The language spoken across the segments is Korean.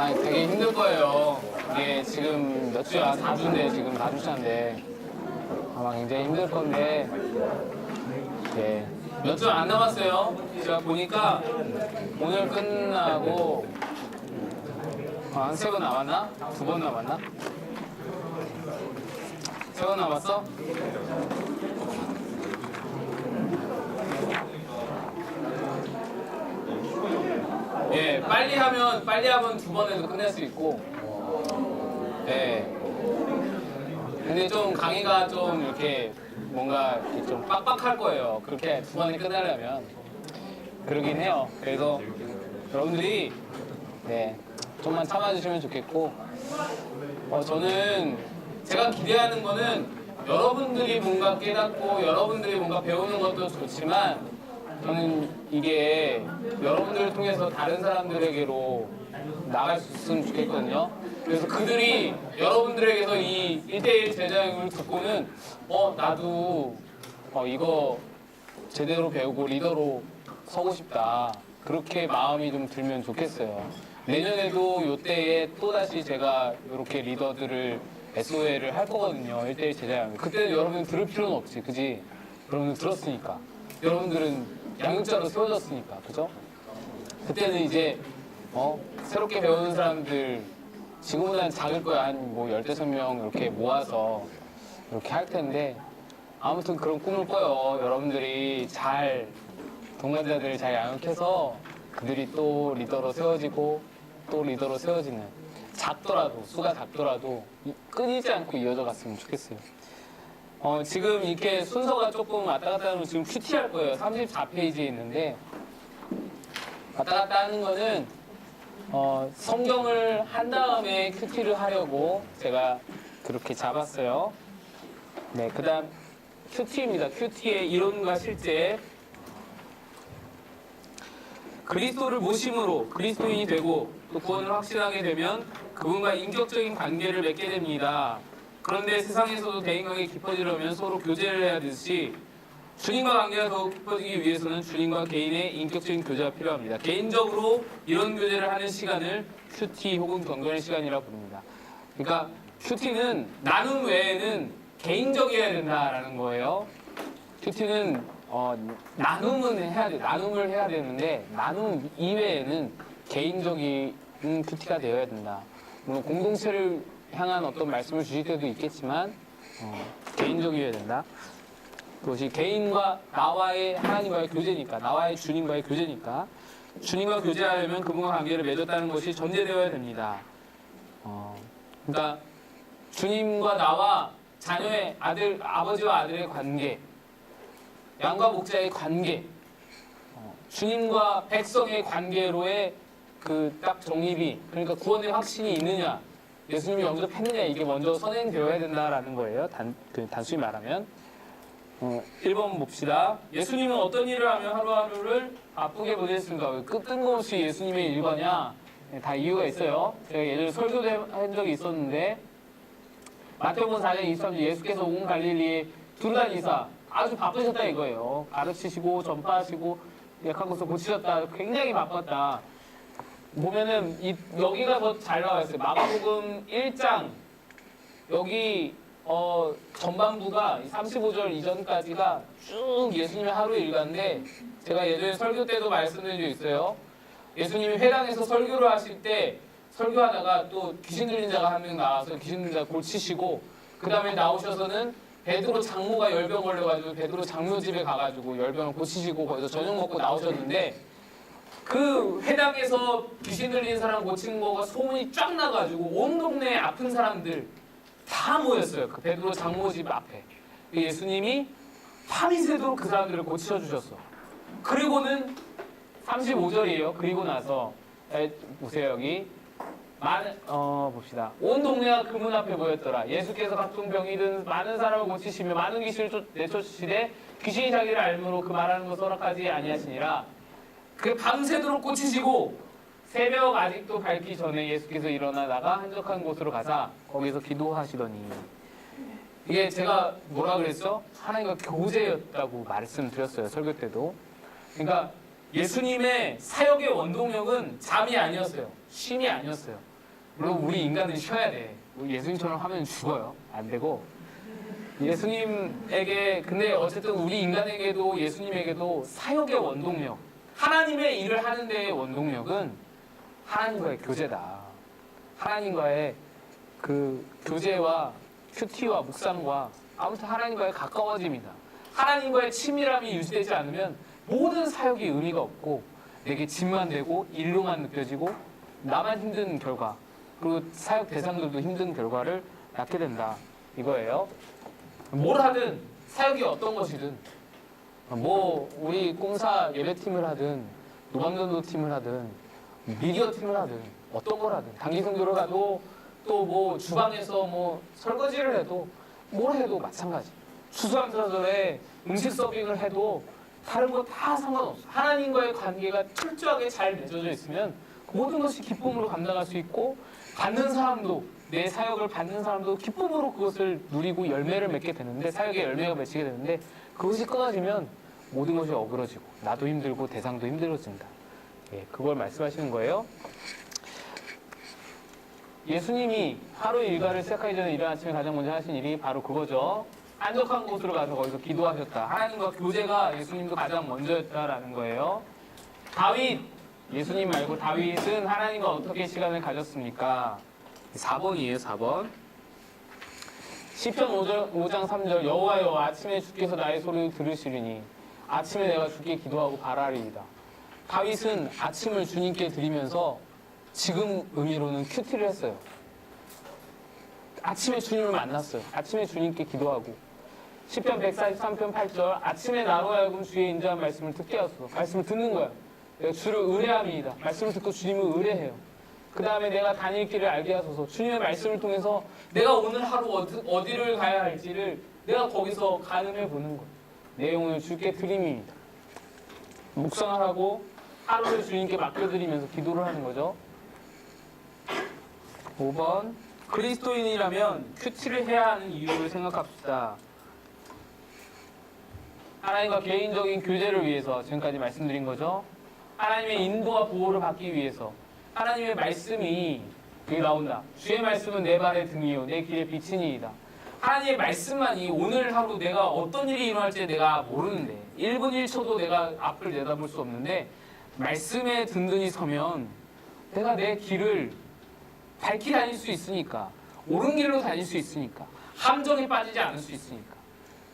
아마 되게 힘들 거예요. 이게 지금 몇 주야? 4주인데, 지금 4주차인데. 아마 굉장히 힘들 건데, 예. 몇 주 안 남았어요. 제가 보니까 오늘 끝나고, 한 3번 남았나? 2번 남았나? 3번 남았어? 예, 빨리 하면 2번에도 끝낼 수 있고, 예. 근데 좀 강의가 좀 이렇게 뭔가 이렇게 좀 빡빡할 거예요. 그렇게 2번에 끝내려면. 그러긴 해요. 그래서 여러분들이, 네, 좀만 참아주시면 좋겠고, 저는 제가 기대하는 거는 여러분들이 뭔가 깨닫고 여러분들이 뭔가 배우는 것도 좋지만, 저는 이게 여러분들을 통해서 다른 사람들에게로 나갈 수 있으면 좋겠거든요. 그래서 그들이 여러분들에게서 이 1대1 제자형을 듣고는 나도 이거 제대로 배우고 리더로 서고 싶다. 그렇게 마음이 좀 들면 좋겠어요. 내년에도 이때에 또다시 제가 이렇게 리더들을 SOL을 할 거거든요. 1대1 제자형. 그때는 여러분 들을 필요는 없지. 그지? 여러분 들었으니까. 여러분들은 양육자로 세워졌으니까, 그죠? 그때는 이제 새롭게 배우는 사람들 지금보다는 작을 거야. 한 뭐 15명 이렇게 모아서 이렇게 할 텐데, 아무튼 그런 꿈을 꿔요. 여러분들이 잘 동반자들을 잘 양육해서 그들이 또 리더로 세워지고 또 리더로 세워지는, 작더라도 수가 작더라도 끊이지 않고 이어져 갔으면 좋겠어요. 지금 이렇게 순서가 조금 왔다 갔다 하면 지금 큐티 할 거예요. 34페이지에 있는데, 왔다 갔다 하는 거는 성경을 한 다음에 큐티를 하려고 제가 그렇게 잡았어요. 네, 그 다음 큐티입니다. 큐티의 이론과 실제. 그리스도를 모심으로 그리스도인이 되고 또 구원을 확신하게 되면 그분과 인격적인 관계를 맺게 됩니다. 그런데 세상에서도 대인관계 깊어지려면 서로 교제를 해야 되듯이 주님과 관계가 더욱 깊어지기 위해서는 주님과 개인의 인격적인 교제가 필요합니다. 개인적으로 이런 교제를 하는 시간을 큐티 혹은 경건의 시간이라 부릅니다. 그러니까 큐티는 나눔 외에는 개인적이어야 된다라는 거예요. 큐티는 나눔은 해야 돼. 나눔을 해야 되는데 나눔 이외에는 개인적인 큐티가 되어야 된다. 물론 공동체를 향한 어떤 말씀을 주실 때도 있겠지만 개인적이어야 된다. 그것이 개인과 나와의 하나님과의 교제니까, 나와의 주님과의 교제니까, 주님과 교제하려면 그분과 관계를 맺었다는 것이 전제되어야 됩니다. 그러니까 주님과 나와 자녀의 아버지와 아들의 관계, 양과 목자의 관계, 주님과 백성의 관계로의 그 딱 정립이, 그러니까 구원의 확신이 있느냐, 예수님이 영접했느냐, 이게 먼저 선행되어야 된다라는 거예요. 단순히 말하면. 1번 봅시다. 예수님은 어떤 일을 하면 하루하루를 바쁘게 보냈습니까? 왜 뜬금없이 예수님의 일과냐? 다 이유가 있어요. 제가 예전에 설교도 한 적이 있었는데, 마태복음 4장 23절, 예수께서 온 갈릴리에 두루다니사 아주 바쁘셨다 이거예요. 가르치시고 전파하시고 약한 것을 고치셨다. 굉장히 바빴다. 보면은 여기가 더 잘 나와 있어요. 마가복음 1장 여기 전반부가 35절 이전까지가 쭉 예수님의 하루 일과인데, 제가 예전에 설교 때도 말씀드린 적 있어요. 예수님이 회당에서 설교를 하실 때 설교하다가 또 귀신 들린 자가 한 명 나와서 귀신 들린 자 고치시고, 그 다음에 나오셔서는 베드로 장모가 열병 걸려가지고 베드로 장모 집에 가가지고 열병을 고치시고 거기서 저녁 먹고 나오셨는데, 그 회당에서 귀신 들린 사람 고친 거가 소문이 쫙 나가지고 온 동네에 아픈 사람들 다 모였어요. 그 베드로 장모 집 앞에. 예수님이 밤이 새도록 그 사람들을 고쳐주셨어. 그리고는 35절이에요. 그리고 나서 보세요. 여기 봅시다. 온 동네가 그 문 앞에 모였더라. 예수께서 각종 병이 든 많은 사람을 고치시며 많은 귀신을 내쫓으시되 귀신이 자기를 알므로 그 말하는 것을 허락하지 아니하시니라. 그 밤새도록 고치시고 새벽 아직도 밝기 전에 예수께서 일어나다가 한적한 곳으로 가사 거기서 기도하시더니, 이게 제가 뭐라 그랬죠? 하나님과 교제였다고 말씀드렸어요. 설교 때도. 그러니까 예수님의 사역의 원동력은 잠이 아니었어요. 쉼이 아니었어요. 물론 우리 인간은 쉬어야 돼. 우리 예수님처럼 하면 죽어요. 안 되고. 예수님에게 근데 어쨌든 우리 인간에게도 예수님에게도 사역의 원동력, 하나님의 일을 하는 데의 원동력은 하나님과의 교제다. 하나님과의 그 교제와 큐티와 묵상과 아무튼 하나님과의 가까워짐이다. 하나님과의 친밀함이 유지되지 않으면 모든 사역이 의미가 없고 내게 짐만 되고 일로만 느껴지고 나만 힘든 결과 그리고 사역 대상들도 힘든 결과를 낳게 된다. 이거예요. 뭘 하든 사역이 어떤 것이든 뭐 우리 꼼사 예배팀을 하든 노방전도 팀을 하든 미디어 팀을 하든 어떤 걸 하든 단기 선교를 가도 또 뭐 주방에서 뭐 설거지를 해도 뭘 해도 마찬가지. 추수감사절에 음식 서빙을 해도 다른 거 다 상관없어. 하나님과의 관계가 철저하게 잘 맺어져 있으면 그 모든 것이 기쁨으로 감당할 수 있고 받는 사람도 내 사역을 받는 사람도 기쁨으로 그것을 누리고 열매를 맺게 되는데 사역의 열매가 맺히게 되는데 그것이 끊어지면 모든 것이 어그러지고 나도 힘들고 대상도 힘들어진다. 예, 그걸 말씀하시는 거예요. 예수님이 하루 일과를 시작하기 전에 이른 아침에 가장 먼저 하신 일이 바로 그거죠. 한적한 곳으로 가서 거기서 기도하셨다. 하나님과 교제가 예수님도 가장 먼저였다라는 거예요. 다윗, 예수님 말고 다윗은 하나님과 어떻게 시간을 가졌습니까? 4번이에요, 4번. 시편 5장 3절 여호와여 아침에 주께서 나의 소리를 들으시리니 아침에 내가 주께 기도하고 바라리이다. 다윗은 아침을 주님께 드리면서 지금 의미로는 큐티를 했어요. 아침에 주님을 만났어요. 아침에 주님께 기도하고 시편 143편 8절 아침에 나로 하여금 주의 인자한 말씀을 듣게 하소서. 말씀을 듣는 거야. 내가 주를 의뢰함이다. 말씀을 듣고 주님을 의뢰해요. 그 다음에 내가 다닐 길을 알게 하소서. 주님의 말씀을 통해서 내가 오늘 하루 어디를 가야 할지를 내가 거기서 가늠해 보는 거예요. 내용을 주께 드림입니다. 묵상하라고 하루를 주님께 맡겨드리면서 기도를 하는 거죠. 5번 그리스도인이라면 큐티를 해야 하는 이유를 생각합시다. 하나님과 개인적인 교제를 위해서 지금까지 말씀드린 거죠. 하나님의 인도와 보호를 받기 위해서 하나님의 말씀이 여기 나온다. 주의 말씀은 내 발의 등이요 내 길의 빛이니이다. 하나님의 말씀만이 오늘 하루 내가 어떤 일이 일어날지 내가 모르는데 1분 1초도 내가 앞을 내다볼 수 없는데 말씀에 든든히 서면 내가 내 길을 밝히 다닐 수 있으니까 옳은 길로 다닐 수 있으니까 함정에 빠지지 않을 수 있으니까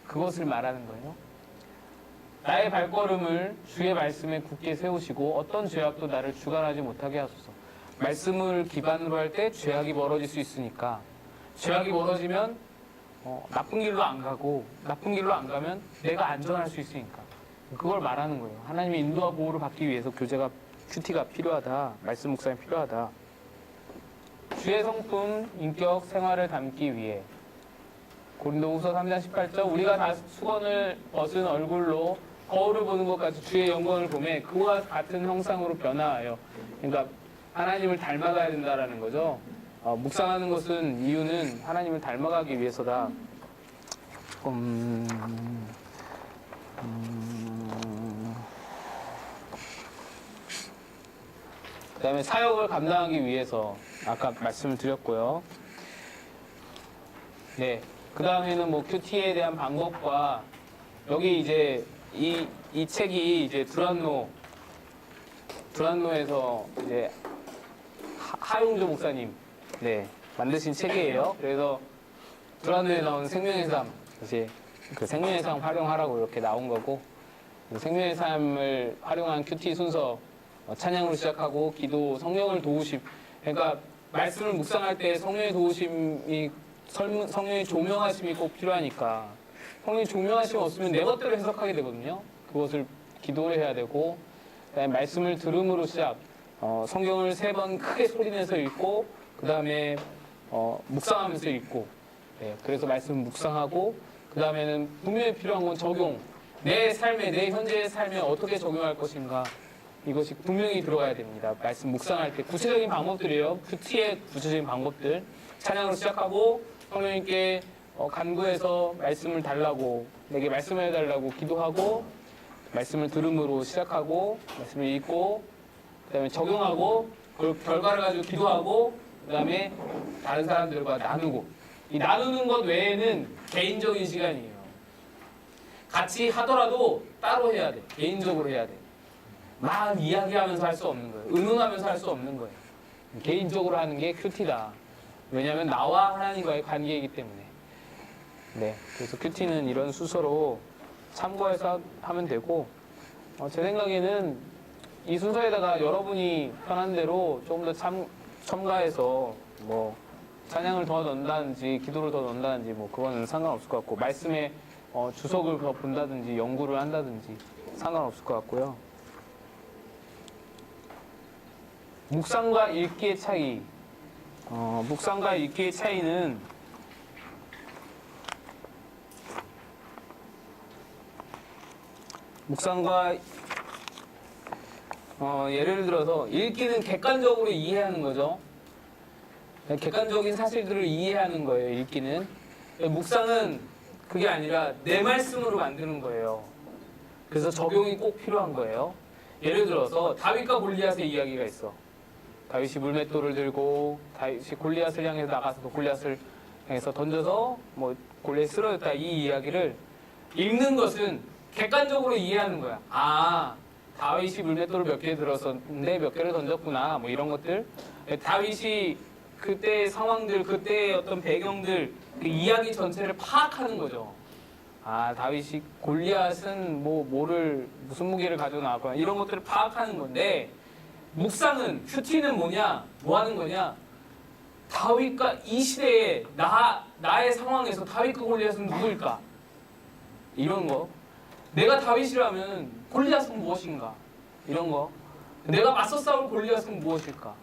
그것을 말하는 거예요. 나의 발걸음을 주의 말씀에 굳게 세우시고 어떤 죄악도 나를 주관하지 못하게 하소서. 말씀을 기반으로 할 때 죄악이 멀어질 수 있으니까 죄악이 멀어지면 나쁜 길로 안 가고 나쁜 길로 안 가면 내가 안전할 수 있으니까 그걸 말하는 거예요. 하나님의 인도와 보호를 받기 위해서 교제가 큐티가 필요하다. 말씀 묵상이 필요하다. 주의 성품, 인격, 생활을 담기 위해 고린도후서 3장 18절 우리가 다 수건을 벗은 얼굴로 거울을 보는 것 같이 주의 영광을 보매 그와 같은 형상으로 변화하여 그러니까 하나님을 닮아가야 된다라는 거죠. 묵상하는 것은 이유는 하나님을 닮아가기 위해서다. 그 다음에 사역을 감당하기 위해서 아까 말씀을 드렸고요. 네. 그 다음에는 뭐 큐티에 대한 방법과 여기 이제 이 책이 이제 두란노에서 이제 하용조 목사님 네 만드신 책이에요. 그래서 두란노에 나온 생명의 삶 이제 그 생명의 삶 활용하라고 이렇게 나온 거고 생명의 삶을 활용한 큐티 순서 찬양으로 시작하고 기도 성령을 도우심 그러니까 말씀을 묵상할 때 성령의 도우심이 성령의 조명하심이 꼭 필요하니까 성령의 조명하심이 없으면 내 것대로 해석하게 되거든요. 그것을 기도를 해야 되고 그다음에 말씀을 들음으로 시작 성경을 3번 크게 소리내서 읽고 그 다음에 묵상하면서 읽고 네, 그래서 말씀을 묵상하고 그 다음에는 분명히 필요한 건 적용 내 삶에 내 현재의 삶에 어떻게 적용할 것인가 이것이 분명히 들어가야 됩니다. 말씀 묵상할 때 구체적인 방법들이에요. 큐티의 구체적인 방법들 찬양으로 시작하고 성령님께 간구해서 말씀을 달라고 내게 말씀을 해달라고 기도하고 말씀을 들음으로 시작하고 말씀을 읽고 그 다음에 적용하고 그 결과를 가지고 기도하고 그다음에 다른 사람들과 나누고. 이 나누는 것 외에는 개인적인 시간이에요. 같이 하더라도 따로 해야 돼. 개인적으로 해야 돼. 막 이야기하면서 할 수 없는 거예요. 의논하면서 할 수 없는 거예요. 개인적으로 하는 게 큐티다. 왜냐하면 나와 하나님과의 관계이기 때문에. 네, 그래서 큐티는 이런 순서로 참고해서 하면 되고, 제 생각에는 이 순서에다가 여러분이 편한 대로 조금 더 첨가해서 뭐 찬양을 더 넣는다든지 기도를 더 넣는다든지 뭐 그거는 상관없을 것 같고, 말씀에 주석을 더 본다든지 연구를 한다든지 상관없을 것 같고요. 묵상과 읽기의 차이. 묵상과 읽기의 차이는 묵상과 예를 들어서 읽기는 객관적으로 이해하는 거죠. 객관적인 사실들을 이해하는 거예요. 읽기는. 묵상은 그게 아니라 내 말씀으로 만드는 거예요. 그래서 적용이 꼭 필요한 거예요. 예를 들어서 다윗과 골리앗의 이야기가 있어. 다윗이 물맷돌을 들고 다윗이 골리앗을 향해서 나가서 골리앗을 향해서 던져서 뭐 골리앗이 쓰러졌다, 이 이야기를 읽는 것은 객관적으로 이해하는 거야. 아, 다윗이 물맷돌을 몇 개 들었었는데 몇 개를 던졌구나, 뭐 이런 것들. 다윗이 그때의 상황들, 그때의 어떤 배경들, 그 이야기 전체를 파악하는 거죠. 아, 다윗이 골리앗은 무슨 무기를 가지고 나왔구나, 이런 것들을 파악하는 건데, 묵상은, 큐티는 뭐냐, 뭐 하는 거냐, 다윗과 이 시대에 나의 상황에서 다윗과 골리앗은 누구일까? 이런 거. 내가 다윗이라면 골리앗은 무엇인가? 이런 거. 내가 맞서 싸울 골리앗은 무엇일까?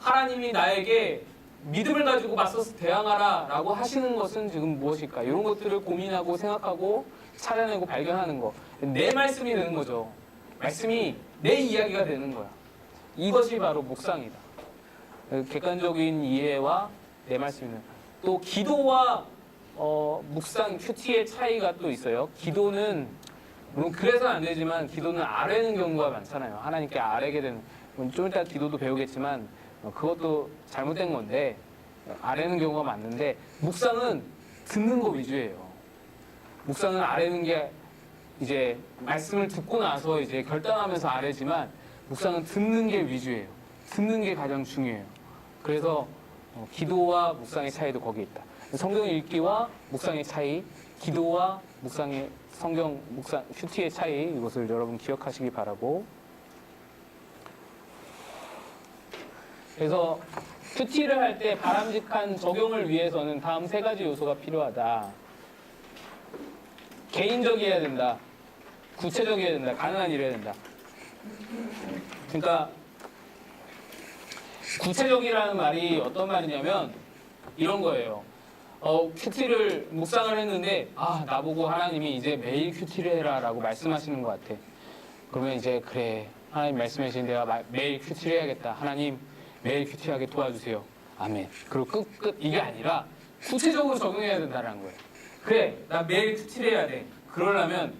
하나님이 나에게 믿음을 가지고 맞서서 대항하라 라고 하시는 것은 지금 무엇일까? 이런 것들을 고민하고 생각하고 찾아내고 발견하는 거. 내 말씀이 되는 거죠. 말씀이 내 이야기가 되는 거야. 이것이 바로 묵상이다. 객관적인 이해와 내 말씀이는. 또 기도와 묵상, 큐티의 차이가 또 있어요. 기도는 물론 그래서는 안 되지만 기도는 아뢰는 경우가 많잖아요. 하나님께 아뢰게 되는. 좀 이따 기도도 배우겠지만 그것도 잘못된 건데 아뢰는 경우가 많은데, 묵상은 듣는 거 위주예요. 묵상은 아뢰는 게 이제 말씀을 듣고 나서 이제 결단하면서 아뢰지만, 묵상은 듣는 게 위주예요. 듣는 게 가장 중요해요. 그래서 기도와 묵상의 차이도 거기에 있다. 성경 읽기와 묵상의 차이, 기도와 묵상의 성경 묵상 큐티의 차이, 이것을 여러분 기억하시기 바라고. 그래서 큐티를 할 때 바람직한 적용을 위해서는 다음 세 가지 요소가 필요하다. 개인적이어야 된다. 구체적이어야 된다. 가능한 일이어야 된다. 그러니까 구체적이라는 말이 어떤 말이냐면 이런 거예요. 큐티를 묵상을 했는데, 나보고 하나님이 이제 매일 큐티를 해라 라고 말씀하시는 것 같아. 그러면 이제 그래, 하나님 말씀하신 내가 매일 큐티를 해야겠다. 하나님 매일 큐티하게 도와주세요. 아멘. 그리고 끝 이게 아니라 구체적으로 적용해야 된다는 거예요. 그래, 나 매일 큐티를 해야 돼. 그러려면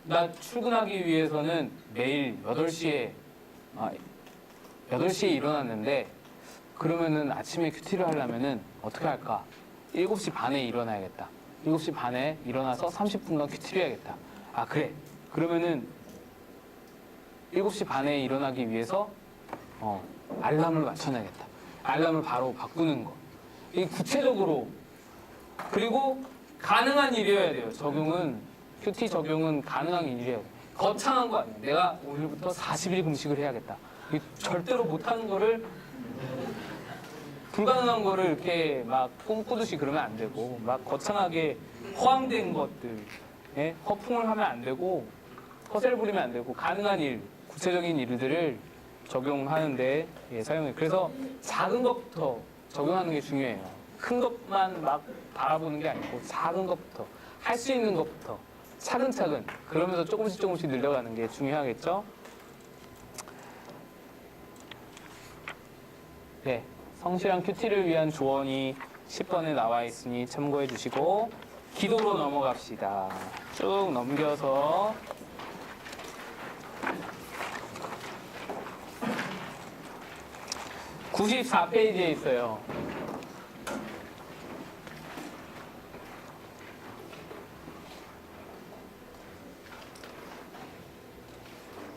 나 출근하기 위해서는 매일 8시에 일어났는데, 그러면은 아침에 큐티를 하려면은 어떻게 할까? 7시 반에 일어나야겠다. 7시 반에 일어나서 30분간 큐티를 해야겠다. 그래. 그러면은 7시 반에 일어나기 위해서 알람을 맞춰놔야겠다. 알람을 바로 바꾸는 거. 이 구체적으로. 그리고 가능한 일이어야 돼요. 큐티 적용은 가능한 일이어야 돼요. 거창한 거 아니에요. 내가 오늘부터 40일 금식을 해야겠다. 절대로 못하는 거를, 불가능한 거를 이렇게 막 꿈꾸듯이 그러면 안 되고, 막 거창하게 허황된 것들, 허풍을 하면 안 되고, 허세를 부리면 안 되고, 가능한 일, 구체적인 일들을 적용하는데 사용해요. 그래서 작은 것부터 적용하는 게 중요해요. 큰 것만 막 바라보는 게 아니고 작은 것부터, 할 수 있는 것부터 차근차근, 그러면서 조금씩 늘려가는 게 중요하겠죠? 네, 성실한 큐티를 위한 조언이 10번에 나와 있으니 참고해 주시고, 기도로 넘어갑시다. 쭉 넘겨서 94페이지에 있어요.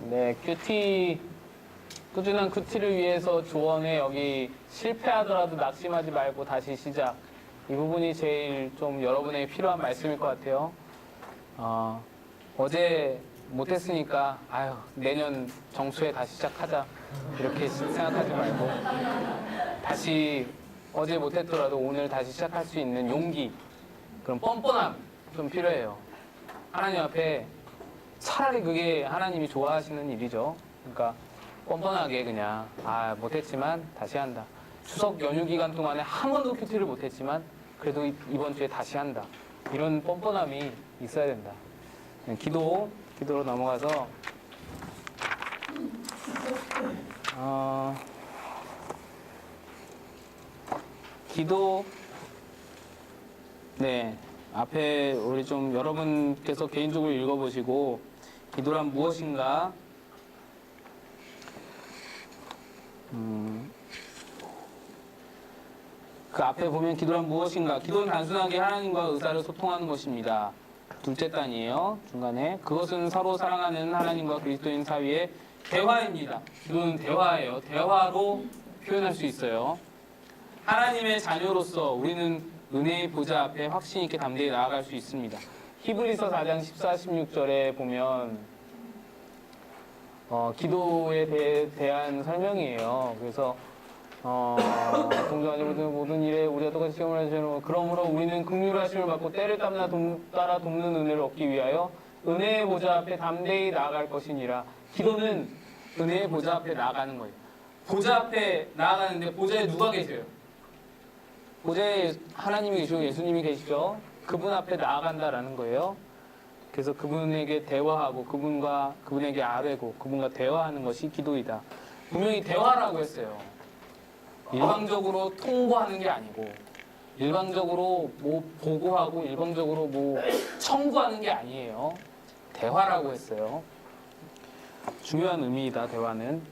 네, 꾸준한 큐티를 위해서 조언에 여기 실패하더라도 낙심하지 말고 다시 시작. 이 부분이 제일 좀 여러분에게 필요한 말씀일 것 같아요. 어제 못했으니까 아유 내년 정수에 다시 시작하자 이렇게 생각하지 말고 다시 어제 못했더라도 오늘 다시 시작할 수 있는 용기, 그런 뻔뻔함 좀 필요해요. 하나님 앞에 차라리 그게 하나님이 좋아하시는 일이죠. 그러니까 뻔뻔하게 그냥 못했지만 다시 한다. 추석 연휴 기간 동안에 한 번도 큐티를 못했지만 그래도 이번 주에 다시 한다. 이런 뻔뻔함이 있어야 된다. 기도로 넘어가서 기도 네 앞에 우리 좀 여러분께서 개인적으로 읽어보시고 기도란 무엇인가 그 앞에 보면 기도란 무엇인가? 기도는 단순하게 하나님과 의사를 소통하는 것입니다. 둘째 단이에요. 중간에 그것은 서로 사랑하는 하나님과 그리스도인 사이의 대화입니다. 기도는 대화예요. 대화로 표현할 수 있어요. 하나님의 자녀로서 우리는 은혜의 보좌 앞에 확신 있게 담대히 나아갈 수 있습니다. 히브리서 4장 14, 16절에 보면 기도에 대한 설명이에요. 그래서 동정하지 못하는 모든 일에 우리가 똑같이 시험을 하시는 그러므로 우리는 긍휼하심을 받고 때를 따라 돕는 은혜를 얻기 위하여 은혜의 보좌 앞에 담대히 나아갈 것이니라. 기도는 은혜의 보좌 앞에 나아가는 거예요. 보좌 앞에 나아가는데 보좌에 누가 계세요? 보좌에 하나님이 계시고 예수님이 계시죠. 그분 앞에 나아간다라는 거예요. 그래서 그분에게 대화하고 그분에게 아뢰고 그분과 대화하는 것이 기도이다. 분명히 대화라고 했어요. 일방적으로 통보하는 게 아니고 일방적으로 뭐 보고하고 일방적으로 뭐 청구하는 게 아니에요. 대화라고 했어요. 중요한 의미이다. 대화는.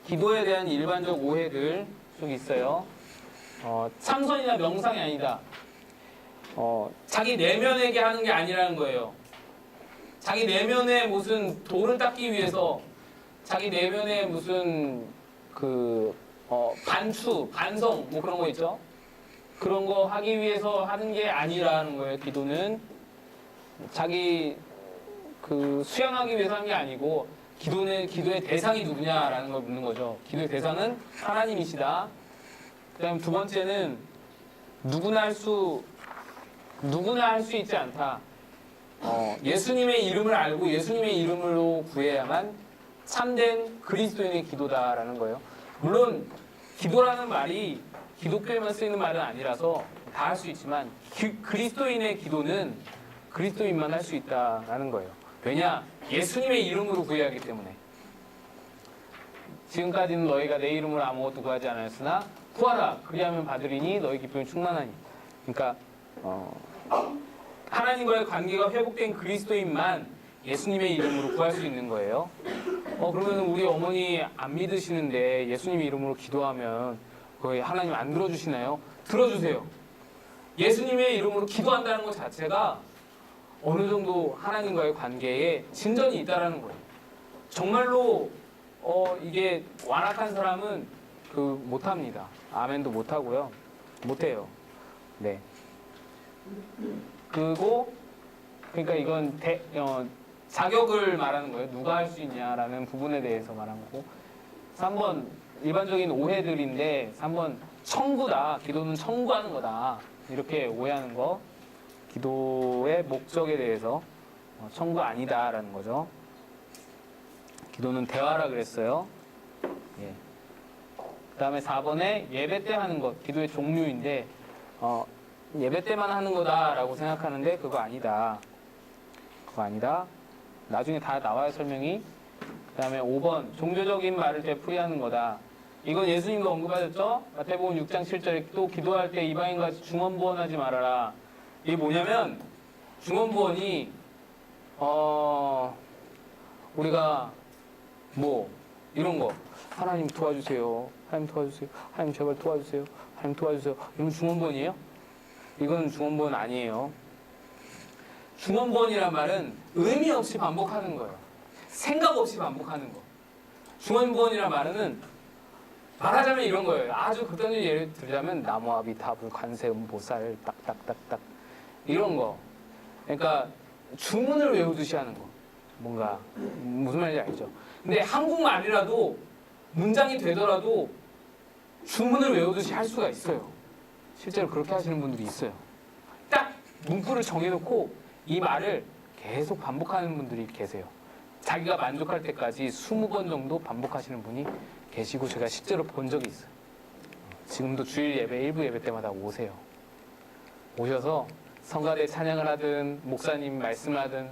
기도에 대한 일반적 오해들 좀 있어요. 참선이나 명상이 아니다. 자기 내면에게 하는 게 아니라는 거예요. 자기 내면에 무슨 돌을 닦기 위해서 자기 내면에 무슨 반추, 반성 뭐 그런 거 있죠. 그런 거 하기 위해서 하는 게 아니라는 거예요. 기도는 자기 수양하기 위해서 하는 게 아니고 기도의 대상이 누구냐라는 걸 묻는 거죠. 기도의 대상은 하나님이시다. 그다음 두 번째는 누구나 할 수 있지 않다. 예수님의 이름을 알고 예수님의 이름으로 구해야만 참된 그리스도인의 기도다라는 거예요. 물론 기도라는 말이 기독교에만 쓰이는 말은 아니라서 다 할 수 있지만 그리스도인의 기도는 그리스도인만 할 수 있다라는 거예요. 왜냐? 예수님의 이름으로 구해야 하기 때문에. 지금까지는 너희가 내 이름으로 아무것도 구하지 않았으나 구하라 그리하면 받으리니 너희 기쁨이 충만하니. 그러니까 하나님과의 관계가 회복된 그리스도인만 예수님의 이름으로 구할 수 있는 거예요. 그러면 우리 어머니 안 믿으시는데 예수님의 이름으로 기도하면 거의 하나님 안 들어주시나요? 들어주세요. 예수님의 이름으로 기도한다는 것 자체가 어느 정도 하나님과의 관계에 진전이 있다는 거예요. 정말로 이게 완악한 사람은 못합니다. 아멘도 못하고요. 못해요. 네. 그러니까 이건 자격을 말하는 거예요. 누가 할 수 있냐라는 부분에 대해서 말하는 거고. 3번 일반적인 오해들인데 3번 청구다. 기도는 청구하는 거다. 이렇게 오해하는 거. 기도의 목적에 대해서 청구 아니다라는 거죠. 기도는 대화라 그랬어요. 예. 그 다음에 4번에 예배 때 하는 것. 기도의 종류인데 예배 때만 하는 거다라고 생각하는데 그거 아니다. 그거 아니다. 나중에 다 나와요, 설명이. 그 다음에 5번 종교적인 말을 되풀이하는 거다. 이건 예수님도 언급하셨죠? 마태복음 6장 7절에 또 기도할 때 이방인같이 중언부언하지 말아라. 이게 뭐냐면 중언부언이 우리가 이런 거. 하나님 도와주세요. 하나님 도와주세요. 하나님 제발 도와주세요. 하나님 도와주세요. 이건 중원본이에요? 이건 중원본 아니에요. 중원본이란 말은 의미 없이 반복하는 거예요. 생각 없이 반복하는 거. 중원본이란 말은 말하자면 이런 거예요. 아주 극단적인 예를 들자면 나무아비타불 관세음보살 딱딱딱딱 이런 거. 그러니까 주문을 외우듯이 하는 거. 뭔가 무슨 말인지 알죠? 근데 한국말이라도 문장이 되더라도 주문을 외우듯이 할 수가 있어요. 실제로 그렇게 하시는 분들이 있어요. 딱 문구를 정해놓고 이 말을 계속 반복하는 분들이 계세요. 자기가 만족할 때까지 20번 정도 반복하시는 분이 계시고 제가 실제로 본 적이 있어요. 지금도 주일 예배, 일부 예배 때마다 오세요. 오셔서 성가대 찬양을 하든 목사님 말씀을 하든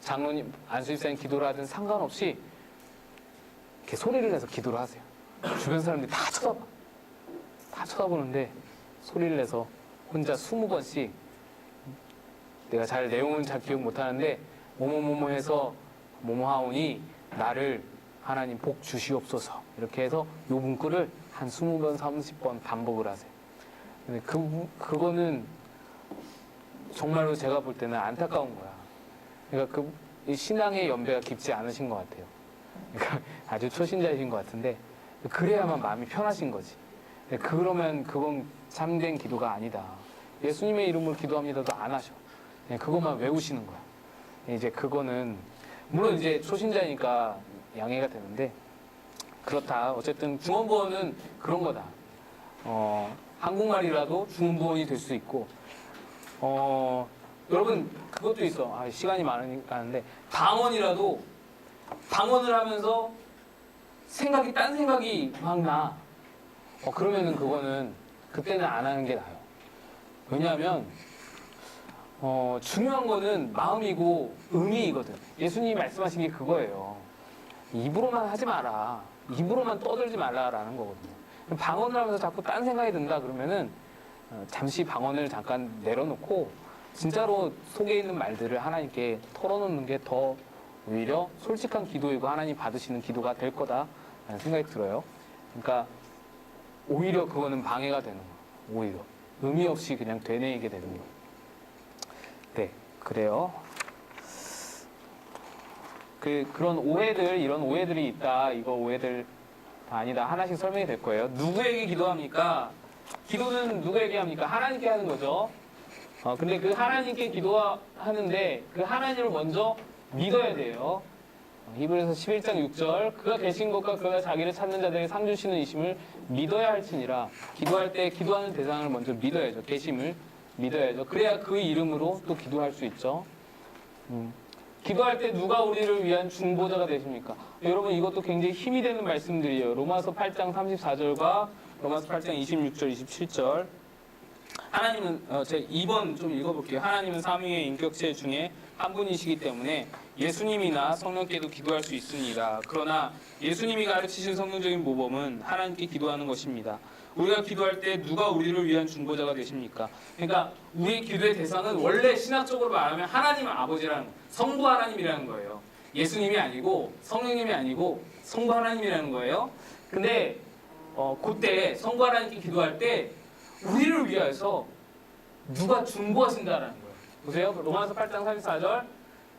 장로님, 안수집사님 기도를 하든 상관없이 이렇게 소리를 내서 기도를 하세요. 주변 사람들이 다 쳐다봐. 다 쳐다보는데 소리를 내서 혼자 20번씩 내가 잘 내용은 잘 기억 못하는데 뭐뭐뭐뭐 해서 뭐뭐하오니 나를 하나님 복 주시옵소서 이렇게 해서 요 문구를 한 20번, 30번 반복을 하세요. 근데 그거는 정말로 제가 볼 때는 안타까운 거야. 그러니까 이 신앙의 연배가 깊지 않으신 것 같아요. 그러니까 아주 초신자이신 것 같은데 그래야만 마음이 편하신 거지. 그러면 그건 참된 기도가 아니다. 예수님의 이름으로 기도합니다도 안 하셔. 그냥 그것만 외우시는 거야. 이제 그거는 물론 이제 초신자니까 양해가 되는데 그렇다. 어쨌든 중원본은 그런 거다. 한국말이라도 중원본이 될 수 있고 여러분 그것도 있어. 시간이 많으니까 하는데 방언이라도 방언을 하면서 딴 생각이 막 나. 그러면은 그거는 그때는 안 하는 게 나아요. 왜냐하면 중요한 거는 마음이고 의미이거든. 예수님이 말씀하신 게 그거예요. 입으로만 하지 마라. 입으로만 떠들지 말라라는 거거든요. 방언을 하면서 자꾸 딴 생각이 든다 그러면은 잠시 방언을 잠깐 내려놓고 진짜로 속에 있는 말들을 하나님께 털어놓는 게 더 오히려 솔직한 기도이고 하나님 받으시는 기도가 될 거다라는 생각이 들어요. 그러니까 오히려 그거는 방해가 되는 거예요. 오히려 의미 없이 그냥 되뇌이게 되는 거예요. 네, 그래요. 그런 오해들, 이런 오해들이 있다. 이거 오해들 다 아니다. 하나씩 설명이 될 거예요. 누구에게 기도합니까? 기도는 누구에게 합니까? 하나님께 하는 거죠. 근데 그 하나님께 기도하는데 그 하나님을 먼저 믿어야 돼요. 히브리서 11장 6절 그가 계신 것과 그가 자기를 찾는 자들에게 상 주시는 이심을 믿어야 할지니라. 기도할 때 기도하는 대상을 먼저 믿어야죠. 계심을 믿어야죠. 그래야 그 이름으로 또 기도할 수 있죠. 기도할 때 누가 우리를 위한 중보자가 되십니까? 여러분 이것도 굉장히 힘이 되는 말씀들이에요. 로마서 8장 34절과 로마서 8장 26절 27절 하나님은 제가 2번 좀 읽어볼게요. 하나님은 삼위의 인격체 중에 한 분이시기 때문에 예수님이나 성령께도 기도할 수 있습니다. 그러나 예수님이 가르치신 성경적인 모범은 하나님께 기도하는 것입니다. 우리가 기도할 때 누가 우리를 위한 중보자가 되십니까? 그러니까 우리의 기도의 대상은 원래 신학적으로 말하면 하나님 아버지라는 성부 하나님이라는 거예요. 예수님이 아니고 성령님이 아니고 성부 하나님이라는 거예요. 근데 그때 성부 하나님께 기도할 때 우리를 위해서 누가 중보하신다라는 거예요. 보세요. 로마서 8장 34절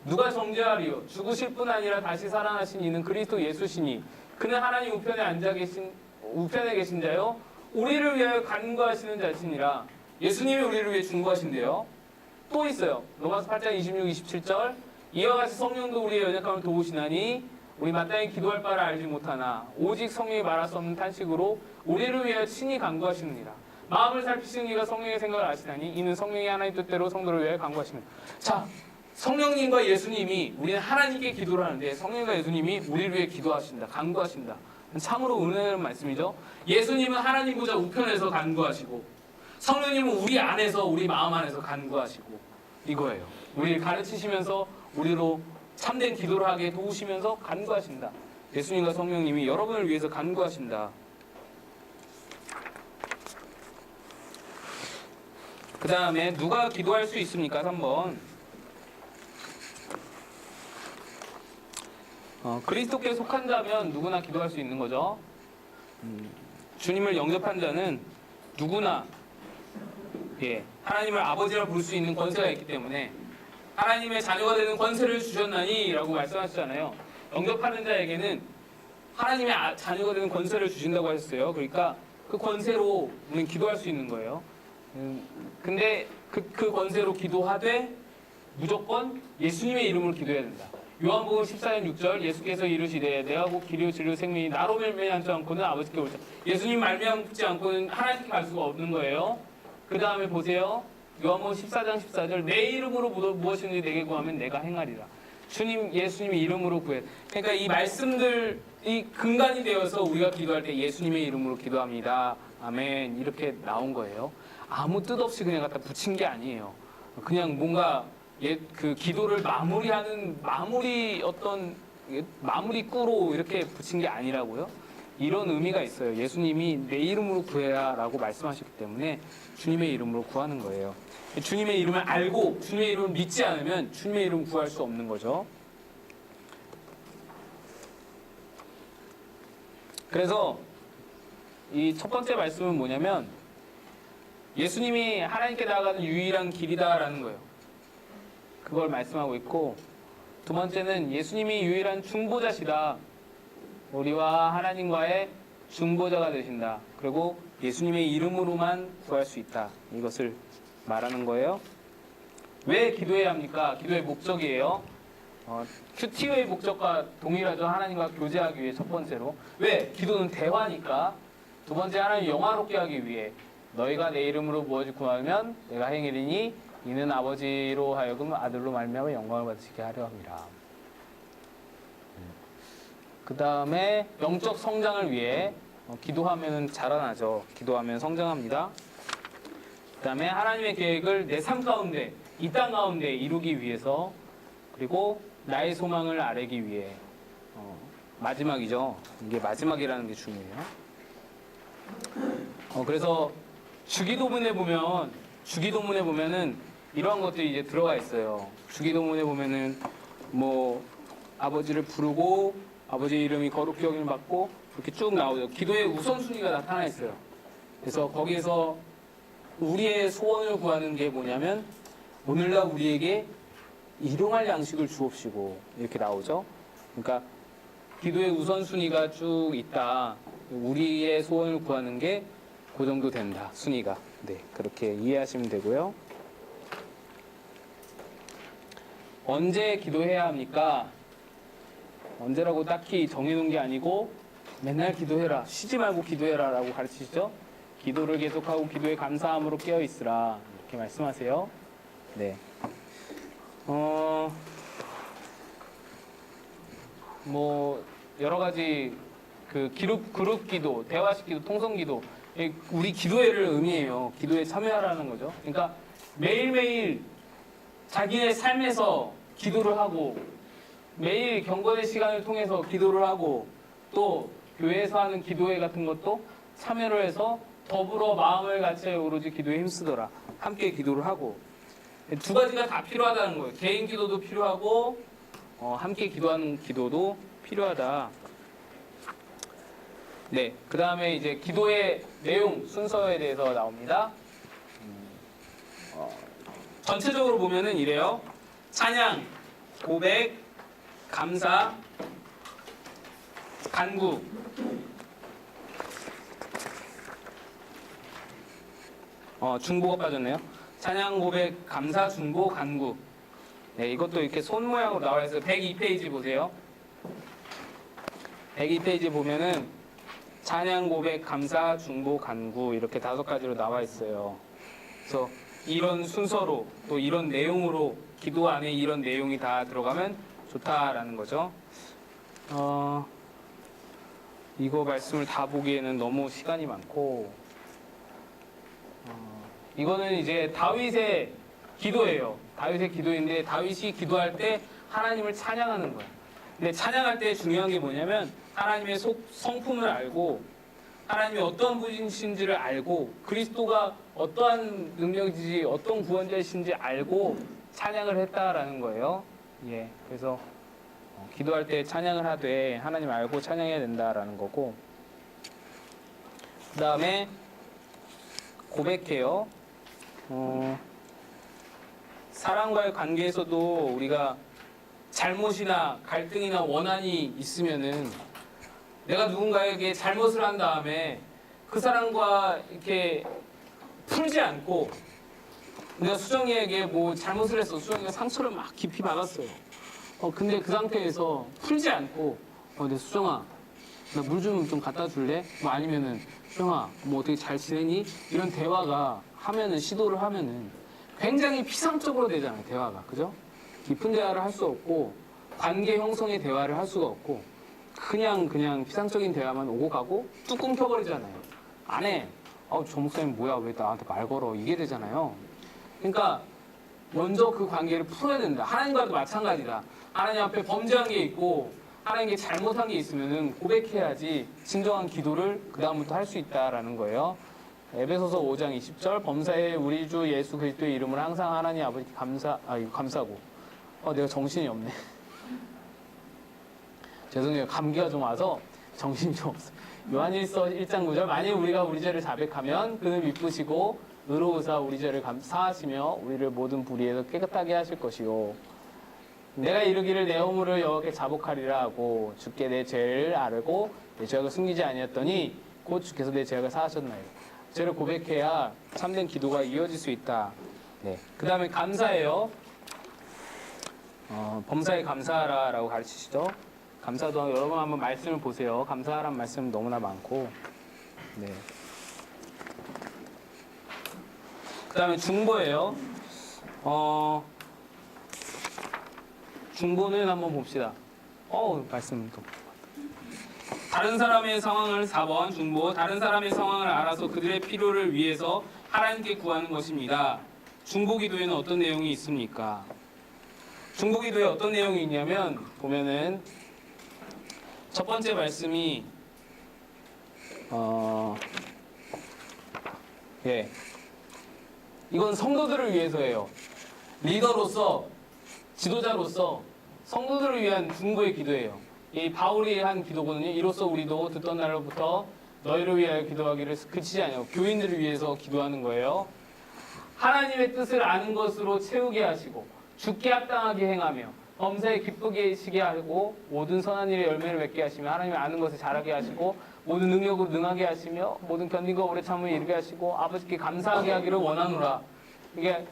누가 정죄하리요? 죽으실 뿐 아니라 다시 살아나신 이는 그리스도 예수시니 그는 하나님 우편에 계신 자요 우리를 위하여 간구하시는 자시니라. 예수님이 우리를 위해 중보하신대요. 또 있어요. 로마서 8장 26, 27절 이와 같이 성령도 우리의 연약함을 도우시나니 우리 마땅히 기도할 바를 알지 못하나 오직 성령이 말할 수 없는 탄식으로 우리를 위하여 친히 간구하시느니라. 마음을 살피시는 이가 성령의 생각을 아시나니 이는 성령이 하나님 뜻대로 성도를 위하여 간구하시느니라. 자, 성령님과 예수님이 우리는 하나님께 기도를 하는데 성령과 예수님이 우리를 위해 기도하신다. 간구하신다. 참으로 은혜되는 말씀이죠. 예수님은 하나님 보좌 우편에서 간구하시고 성령님은 우리 안에서 우리 마음 안에서 간구하시고 이거예요. 우리를 가르치시면서 우리로 참된 기도를 하게 도우시면서 간구하신다. 예수님과 성령님이 여러분을 위해서 간구하신다. 그 다음에 누가 기도할 수 있습니까? 3번 그리스도께 속한 자면 누구나 기도할 수 있는 거죠. 주님을 영접한 자는 누구나 하나님을 아버지라 부를 수 있는 권세가 있기 때문에 하나님의 자녀가 되는 권세를 주셨나니 라고 말씀하셨잖아요. 영접하는 자에게는 하나님의 자녀가 되는 권세를 주신다고 하셨어요. 그러니까 그 권세로 우리는 기도할 수 있는 거예요. 근데 그 권세로 기도하되 무조건 예수님의 이름으로 기도해야 된다. 요한복음 14장 6절 예수께서 이르시되 내가 곧 길이요 진리요 생명이 나로 말미암지 않고는 아버지께 올 자. 예수님 말미암지 않고는 하나님께 갈 수가 없는 거예요. 그 다음에 보세요. 요한복음 14장 14절 내 이름으로 무엇이든지 내게 구하면 내가 행하리라. 예수님의 이름으로 구해. 그러니까 이 말씀들이 근간이 되어서 우리가 기도할 때 예수님의 이름으로 기도합니다. 아멘. 이렇게 나온 거예요. 아무 뜻 없이 그냥 갖다 붙인 게 아니에요. 그냥 뭔가 그 기도를 마무리하는 마무리꾸로 이렇게 붙인 게 아니라고요. 이런 의미가 있어요. 예수님이 내 이름으로 구해라 라고 말씀하셨기 때문에 주님의 이름으로 구하는 거예요. 주님의 이름을 알고 주님의 이름을 믿지 않으면 주님의 이름을 구할 수 없는 거죠. 그래서 이 첫 번째 말씀은 뭐냐면 예수님이 하나님께 나아가는 유일한 길이다라는 거예요. 그걸 말씀하고 있고, 두 번째는 예수님이 유일한 중보자시다. 우리와 하나님과의 중보자가 되신다. 그리고 예수님의 이름으로만 구할 수 있다. 이것을 말하는 거예요. 왜 기도해야 합니까? 기도의 목적이에요. 큐티의 목적과 동일하죠. 하나님과 교제하기 위해 첫 번째로. 왜? 기도는 대화니까. 두 번째, 하나님 영화롭게 하기 위해. 너희가 내 이름으로 무엇을 구하면 내가 행하리니 이는 아버지로 하여금 아들로 말미암아 영광을 받으시게 하려 함이라. 그 다음에 영적 성장을 위해 기도하면 자라나죠. 기도하면 성장합니다. 그 다음에 하나님의 계획을 내 삶 가운데, 이 땅 가운데 이루기 위해서, 그리고 나의 소망을 아뢰기 위해. 마지막이죠. 이게 마지막이라는 게 중요해요. 그래서 주기도문에 보면은 이러한 것들이 이제 들어가 있어요. 주기도문에 보면은 아버지를 부르고 아버지의 이름이 거룩히 여김을 받고 이렇게 쭉 나오죠. 기도의 우선순위가 나타나 있어요. 그래서 거기에서 우리의 소원을 구하는 게 뭐냐면 오늘날 우리에게 일용할 양식을 주옵시고 이렇게 나오죠. 그러니까 기도의 우선순위가 쭉 있다. 우리의 소원을 구하는 게 그 정도 된다. 순위가. 네, 그렇게 이해하시면 되고요. 언제 기도해야 합니까? 언제라고 딱히 정해놓은 게 아니고 맨날 기도해라, 쉬지 말고 기도해라 라고 가르치시죠. 기도를 계속하고 기도에 감사함으로 깨어있으라 이렇게 말씀하세요. 네. 여러 가지 그 그룹 기도, 대화식 기도, 통성 기도, 우리 기도회를 의미해요. 기도에 참여하라는 거죠. 그러니까 매일매일 자기의 삶에서 기도를 하고 매일 경건의 시간을 통해서 기도를 하고 또 교회에서 하는 기도회 같은 것도 참여를 해서 더불어 마음을 같이 오로지 기도에 힘쓰더라. 함께 기도를 하고 두 가지가 다 필요하다는 거예요. 개인 기도도 필요하고 함께 기도하는 기도도 필요하다. 네, 그 다음에 이제 기도의 내용 순서에 대해서 나옵니다. 전체적으로 보면은 이래요. 찬양, 고백, 감사, 간구. 중보가 빠졌네요. 찬양, 고백, 감사, 중보, 간구. 네, 이것도 이렇게 손 모양으로 나와 있어요. 102페이지 보세요. 102페이지 보면은 찬양, 고백, 감사, 중보, 간구 이렇게 5가지로 나와 있어요. 그래서 이런 순서로 또 이런 내용으로 기도 안에 이런 내용이 다 들어가면 좋다라는 거죠. 이거 말씀을 다 보기에는 너무 시간이 많고 이거는 이제 다윗의 기도예요. 다윗의 기도인데 다윗이 기도할 때 하나님을 찬양하는 거예요. 근데 찬양할 때 중요한 게 뭐냐면 하나님의 성품을 알고 하나님이 어떤 분이신지를 알고 그리스도가 어떠한 능력이지 어떤 구원자이신지 알고 찬양을 했다라는 거예요. 예, 그래서 기도할 때 찬양을 하되 하나님 알고 찬양해야 된다라는 거고, 그 다음에 고백해요. 사랑과의 관계에서도 우리가 잘못이나 갈등이나 원한이 있으면은 내가 누군가에게 잘못을 한 다음에 그 사람과 이렇게 풀지 않고, 내가 수정이에게 뭐 잘못을 했어. 수정이가 상처를 막 깊이 받았어요. 근데 그 상태에서 풀지 않고, 내 수정아, 나 물 좀 갖다 줄래? 뭐 아니면은, 수정아, 뭐 어떻게 잘 지내니? 이런 대화가 하면은, 시도를 하면은 굉장히 피상적으로 되잖아요, 대화가. 그죠? 깊은 대화를 할 수 없고, 관계 형성의 대화를 할 수가 없고, 그냥 피상적인 대화만 오고 가고 뚝 끊겨버리잖아요. 안 해. 저 목사님 뭐야, 왜 나한테 말 걸어, 이게 되잖아요. 그러니까 먼저 그 관계를 풀어야 된다. 하나님과도 마찬가지다. 하나님 앞에 범죄한 게 있고 하나님께 잘못한 게 있으면은 고백해야지 진정한 기도를 그 다음부터 할 수 있다라는 거예요. 에베소서 5장 20절, 범사에 우리 주 예수 그리스도의 이름을 항상 하나님 아버지 감사하고. 내가 정신이 없네. 죄송해요. 감기가 좀 와서 정신이 좀 없어요. 요한일서 1장 9절, 만일 우리가 우리 죄를 자백하면 그는 미쁘시고 의로우사 우리 죄를 사하시며 우리를 모든 불의에서 깨끗하게 하실 것이요. 내가 이르기를 내 허물을 여호와께 자복하리라 하고 주께 내 죄를 아뢰고 내 죄악을 숨기지 아니었더니 곧 주께서 내 죄악을 사하셨나요. 죄를 고백해야 참된 기도가 이어질 수 있다. 네. 그 다음에 감사해요. 범사에 감사하라라고 가르치시죠. 감사도 여러분 한번 말씀을 보세요. 감사하라는 말씀 너무나 많고. 네. 그 다음에 중보예요. 중보는 한번 봅시다. 말씀 또. 다른 사람의 상황을 4번 중보. 다른 사람의 상황을 알아서 그들의 필요를 위해서 하나님께 구하는 것입니다. 중보 기도에는 어떤 내용이 있습니까? 중보 기도에 어떤 내용이 있냐면 보면은 첫 번째 말씀이 이건 성도들을 위해서예요. 리더로서, 지도자로서 성도들을 위한 중보의 기도예요. 이 바울이 한 기도거든요. 이로써 우리도 듣던 날로부터 너희를 위하여 기도하기를 그치지 아니하고 교인들을 위해서 기도하는 거예요. 하나님의 뜻을 아는 것으로 채우게 하시고 주께 합당하게 행하며 범사에 기쁘게 하시게 하고 모든 선한 일의 열매를 맺게 하시며 하나님을 아는 것을 잘하게 하시고 모든 능력으로 능하게 하시며 모든 견딘과 오래 참음을 이루게 하시고 아버지께 감사하게 하기를 원하노라. 이게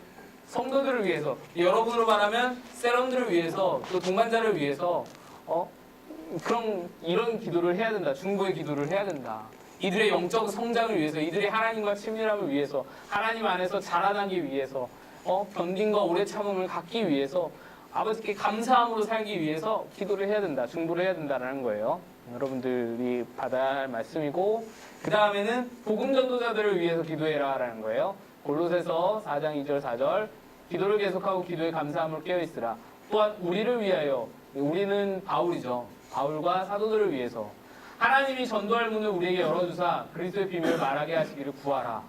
성도들을 위해서, 여러분으로 말하면 세럼들을 위해서, 또 동반자를 위해서 이런 기도를 해야 된다. 중보의 기도를 해야 된다. 이들의 영적 성장을 위해서, 이들의 하나님과 친밀함을 위해서, 하나님 안에서 자라나기 위해서, 견딘과 오래 참음을 갖기 위해서, 아버지께 감사함으로 살기 위해서 기도를 해야 된다. 중보를 해야 된다는 거예요. 여러분들이 받아야 할 말씀이고, 그 다음에는 복음 전도자들을 위해서 기도해라라는 거예요. 골로새서 4장 2절 4절, 기도를 계속하고 기도에 감사함으로 깨어있으라. 또한 우리를 위하여, 우리는 바울이죠. 바울과 사도들을 위해서 하나님이 전도할 문을 우리에게 열어주사 그리스도의 비밀을 말하게 하시기를 구하라.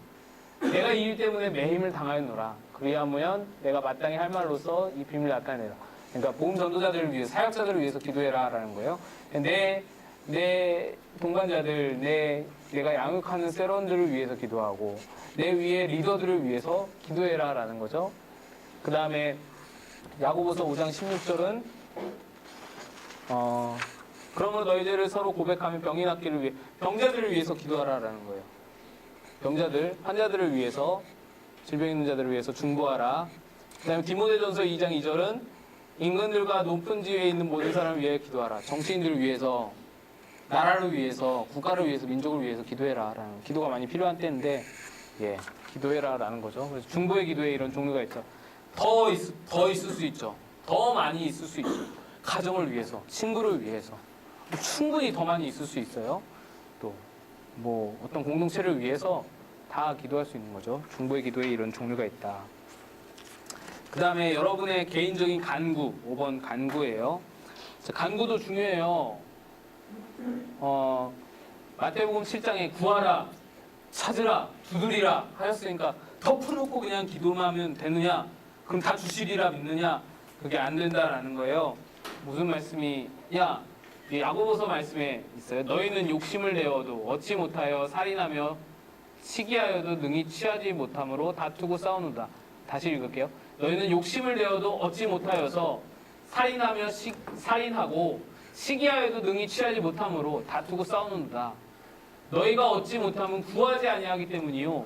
내가 이 일 때문에 매임을 당하였노라. 그리하면 내가 마땅히 할 말로서 이 비밀을 나타내라. 그러니까 복음 전도자들을 위해서, 사역자들을 위해서 기도해라라는 거예요. 내 동반자들, 내가 양육하는 세런들을 위해서 기도하고 내 위에 리더들을 위해서 기도해라라는 거죠. 그 다음에 야고보서 5장 16절은 그러므로 너희들을 서로 고백하며 병이 낫기를 위해 병자들을 위해서 기도하라라는 거예요. 병자들, 환자들을 위해서, 질병 있는 자들을 위해서 중보하라. 그 다음에 디모데전서 2장 2절은 임금들과 높은 지위에 있는 모든 사람을 위해 기도하라. 정치인들을 위해서, 나라를 위해서, 국가를 위해서, 민족을 위해서 기도해라라는, 기도가 많이 필요한 때인데 기도해라라는 거죠. 그래서 중보의 기도에 이런 종류가 있죠. 더 있을 수 있죠. 더 많이 있을 수 있죠. 가정을 위해서, 친구를 위해서 충분히 더 많이 있을 수 있어요. 또 뭐 어떤 공동체를 위해서 다 기도할 수 있는 거죠. 중보의 기도에 이런 종류가 있다. 그 다음에 여러분의 개인적인 간구, 5번 간구예요. 간구도 중요해요. 마태복음 7장에 구하라, 찾으라, 두드리라 하셨으니까 덮어놓고 그냥 기도만 하면 되느냐? 그럼 다 주시리라 믿느냐? 그게 안 된다라는 거예요. 무슨 말씀이 이 야고보서 말씀에 있어요. 너희는 욕심을 내어도 얻지 못하여 살인하며 시기하여도 능히 취하지 못함으로 다투고 싸우는다. 다시 읽을게요. 너희는 욕심을 내어도 얻지 못하여서 살인하며 살인하고 시기하여도 능히 취하지 못함으로 다투고 싸우는다. 너희가 얻지 못하면 구하지 아니하기 때문이요.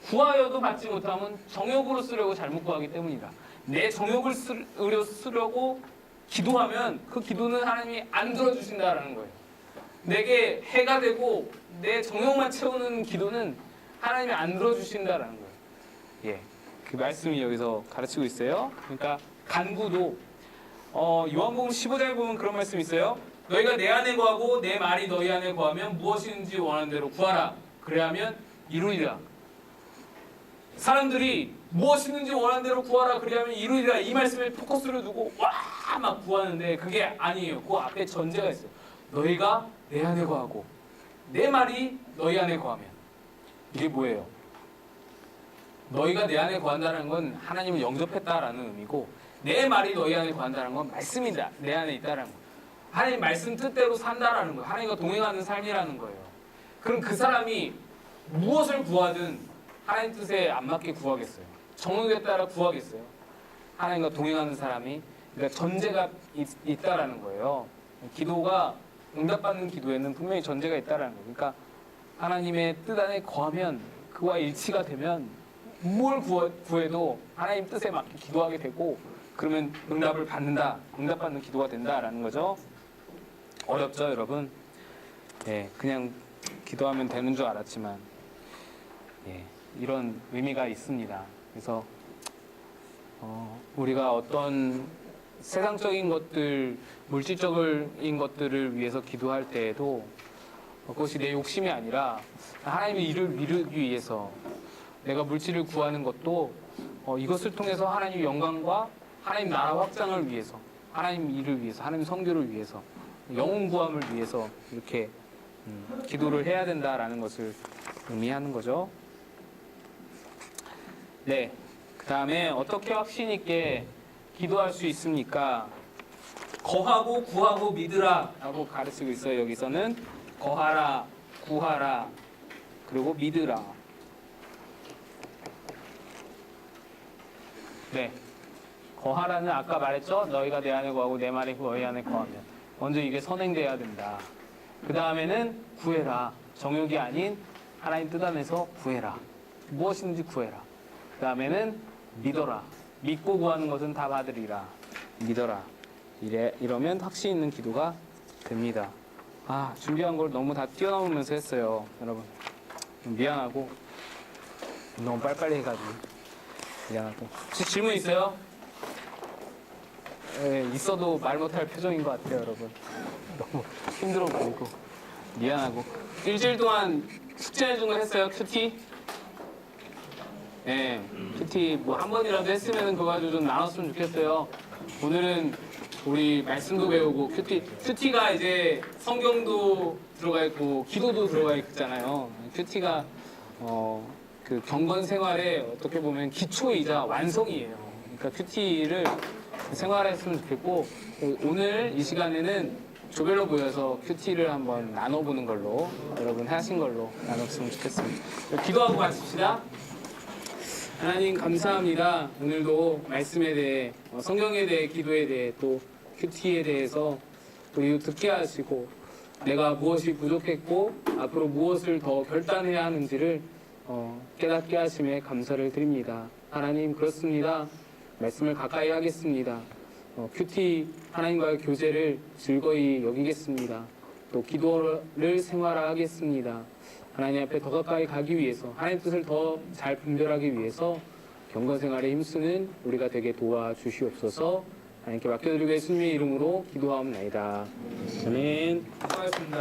구하여도 받지 못하면 정욕으로 쓰려고 잘못 구하기 때문이다. 내 정욕을 쓰려고 기도하면 그 기도는 하나님이 안 들어주신다라는 거예요. 내게 해가 되고 내 정욕만 채우는 기도는 하나님이 안 들어주신다라는 거예요. 예, 그 말씀이 여기서 가르치고 있어요. 그러니까 간구도 요한복음 15장에 보면 그런 말씀이 있어요. 너희가 내 안에 거하고 내 말이 너희 안에 거하면 무엇이든지 원하는 대로 구하라. 그래야면 이루리라. 사람들이 무엇이든지 원하는 대로 구하라. 그래야면 이루리라. 이 말씀에 포커스를 두고 와 막 구하는데 그게 아니에요. 그 앞에 전제가 있어요. 너희가 내 안에 거하고 내 말이 너희 안에 거하면. 이게 뭐예요? 너희가 내 안에 거한다는 건 하나님을 영접했다라는 의미고, 내 말이 너희 안에 거한다는 건 말씀이다. 내 안에 있다라는 거. 하나님 말씀 뜻대로 산다라는 거예요. 하나님과 동행하는 삶이라는 거예요. 그럼 그 사람이 무엇을 구하든 하나님 뜻에 안 맞게 구하겠어요? 정욕에 따라 구하겠어요? 하나님과 동행하는 사람이, 그러니까 전제가 있다라는 거예요. 기도가 응답받는 기도에는 분명히 전제가 있다라는 거예요. 그러니까 하나님의 뜻 안에 거하면, 그와 일치가 되면 뭘 구해도 하나님 뜻에 맞게 기도하게 되고, 그러면 응답을 받는다, 응답받는 기도가 된다라는 거죠. 어렵죠, 여러분? 예, 그냥 기도하면 되는 줄 알았지만, 예, 이런 의미가 있습니다. 그래서 우리가 어떤 세상적인 것들, 물질적인 것들을 위해서 기도할 때에도 그것이 내 욕심이 아니라 하나님의 일을 이루기 위해서 내가 물질을 구하는 것도 이것을 통해서 하나님의 영광과 하나님 나라 확장을 위해서, 하나님 일을 위해서, 하나님 선교를 위해서, 영혼 구함을 위해서 이렇게 기도를 해야 된다라는 것을 의미하는 거죠. 네, 그 다음에 어떻게 확신 있게 기도할 수 있습니까? 거하고 구하고 믿으라 라고 가르치고 있어요. 여기서는 거하라, 구하라, 그리고 믿으라. 네, 거하라는 아까 말했죠? 너희가 내 안에 거하고 내 말이 너희 안에 거하면. 먼저 이게 선행돼야 된다. 그 다음에는 구해라. 정욕이 아닌 하나님 뜻 안에서 구해라. 무엇이든지 구해라. 그 다음에는 믿어라. 믿고 구하는 것은 다 받으리라. 믿어라. 이러면 확신 있는 기도가 됩니다. 준비한 걸 너무 다 뛰어넘으면서 했어요. 여러분, 미안하고 너무 빨리빨리 해가지고 미안하고. 혹시 질문 있어요? 네, 있어도 말 못할 표정인 것 같아요, 여러분. 너무 힘들어 보이고 미안하고. 일주일 동안 숙제해준 거 했어요? 큐티? 네, 큐티 뭐 한 번이라도 했으면 그거 가지고 좀 나눴으면 좋겠어요. 오늘은 우리 말씀도 배우고 큐티가 이제 성경도 들어가 있고 기도도 들어가 있잖아요. 큐티가 그 경건 생활에 어떻게 보면 기초이자 완성이에요. 그러니까 큐티를 생활했으면 좋겠고, 오늘 이 시간에는 조별로 모여서 큐티를 한번 나눠보는 걸로, 여러분 하신 걸로 나눴으면 좋겠습니다. 기도하고 마칩시다. 하나님 감사합니다. 오늘도 말씀에 대해, 성경에 대해, 기도에 대해, 또 큐티에 대해서 또 듣게 하시고, 내가 무엇이 부족했고 앞으로 무엇을 더 결단해야 하는지를 깨닫게 하심에 감사를 드립니다. 하나님, 그렇습니다. 말씀을 가까이 하겠습니다. 큐티 하나님과의 교제를 즐거이 여기겠습니다. 또 기도를 생활하겠습니다. 하나님 앞에 더 가까이 가기 위해서, 하나님 뜻을 더 잘 분별하기 위해서 경건 생활에 힘쓰는 우리가 되게 도와주시옵소서. 하나님께 맡겨드리고 예수님의 이름으로 기도하옵나이다. 아멘. 수고하셨습니다.